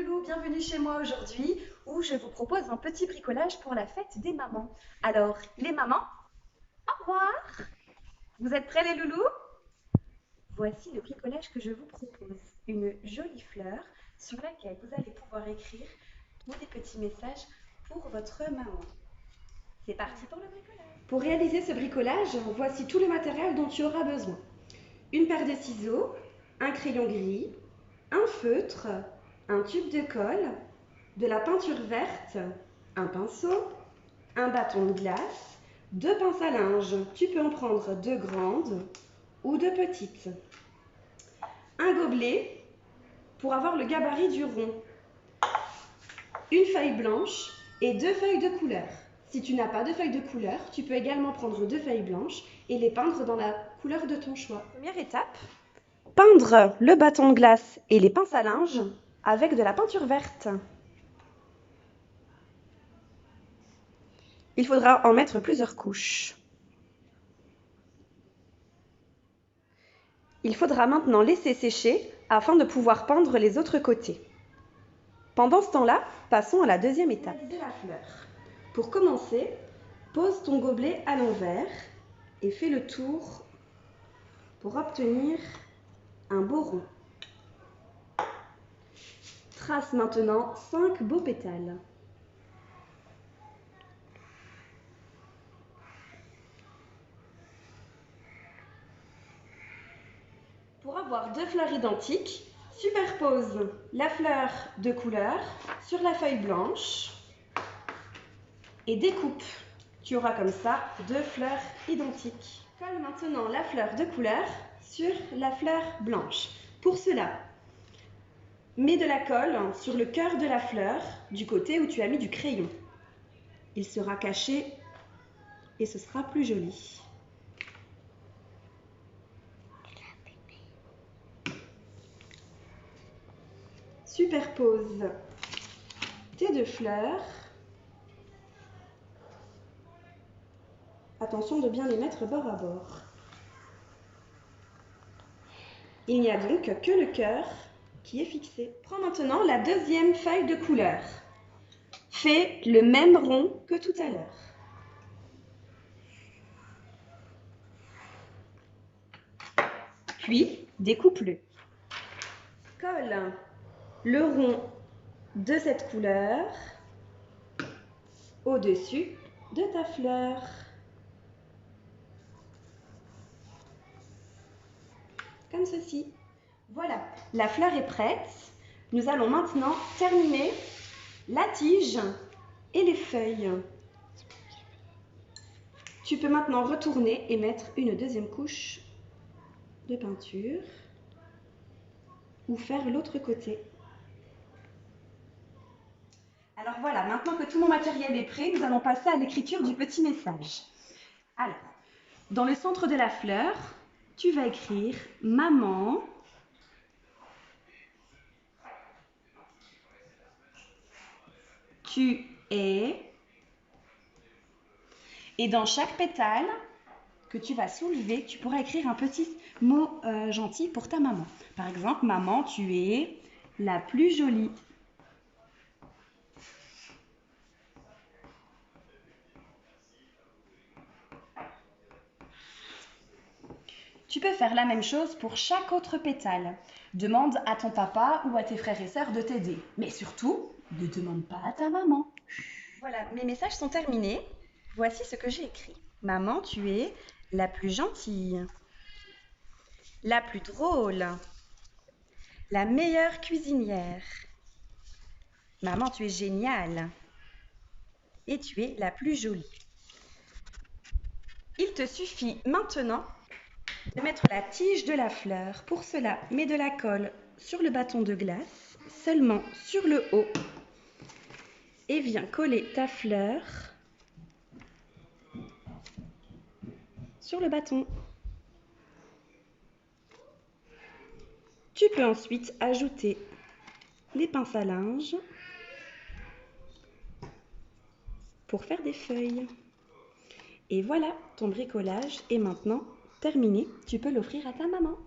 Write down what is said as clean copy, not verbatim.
loulous, bienvenue chez moi aujourd'hui où je vous propose un petit bricolage pour la fête des mamans. Alors, les mamans, au revoir. Vous êtes prêts les loulous? Voici le bricolage que je vous propose. Une jolie fleur sur laquelle vous allez pouvoir écrire tous des petits messages pour votre maman. C'est parti pour le bricolage. Pour réaliser ce bricolage, voici tout le matériel dont tu auras besoin. Une paire de ciseaux, un crayon gris, un feutre, un tube de colle, de la peinture verte, un pinceau, un bâton de glace, 2 pinces à linge. Tu peux en prendre 2 grandes ou 2 petites. Un gobelet pour avoir le gabarit du rond. Une feuille blanche et 2 feuilles de couleur. Si tu n'as pas de feuilles de couleur, tu peux également prendre 2 feuilles blanches et les peindre dans la couleur de ton choix. Première étape, peindre le bâton de glace et les pinces à linge avec de la peinture verte. Il faudra en mettre plusieurs couches. Il faudra maintenant laisser sécher afin de pouvoir peindre les autres côtés. Pendant ce temps-là, passons à la deuxième étape. Réaliser la fleur. Pour commencer, pose ton gobelet à l'envers et fais le tour pour obtenir un beau rond. Trace maintenant 5 beaux pétales. Pour avoir 2 fleurs identiques, superpose la fleur de couleur sur la feuille blanche et découpe. Tu auras comme ça 2 fleurs identiques. Colle maintenant la fleur de couleur sur la fleur blanche. Pour cela, mets de la colle sur le cœur de la fleur du côté où tu as mis du crayon. Il sera caché et ce sera plus joli. Superpose tes 2 fleurs. Attention de bien les mettre bord à bord. Il n'y a donc que le cœur qui est fixé. Prends maintenant la deuxième feuille de couleur. Fais le même rond que tout à l'heure. Puis, découpe-le. Colle le rond de cette couleur au-dessus de ta fleur. Comme ceci. Voilà, la fleur est prête. Nous allons maintenant terminer la tige et les feuilles. Tu peux maintenant retourner et mettre une deuxième couche de peinture ou faire l'autre côté. Alors voilà, maintenant que tout mon matériel est prêt, nous allons passer à l'écriture du petit message. Alors, dans le centre de la fleur, tu vas écrire « Maman ». Tu es, et dans chaque pétale que tu vas soulever, tu pourras écrire un petit mot gentil pour ta maman. Par exemple, maman, tu es la plus jolie. Tu peux faire la même chose pour chaque autre pétale. Demande à ton papa ou à tes frères et sœurs de t'aider. Mais surtout, ne demande pas à ta maman. Voilà, mes messages sont terminés. Voici ce que j'ai écrit. Maman, tu es la plus gentille, la plus drôle, la meilleure cuisinière. Maman, tu es géniale et tu es la plus jolie. Il te suffit maintenant de mettre la tige de la fleur. Pour cela, mets de la colle sur le bâton de glace, seulement sur le haut, et viens coller ta fleur sur le bâton. Tu peux ensuite ajouter les pinces à linge pour faire des feuilles. Et voilà, ton bricolage est maintenant terminé. Tu peux l'offrir à ta maman.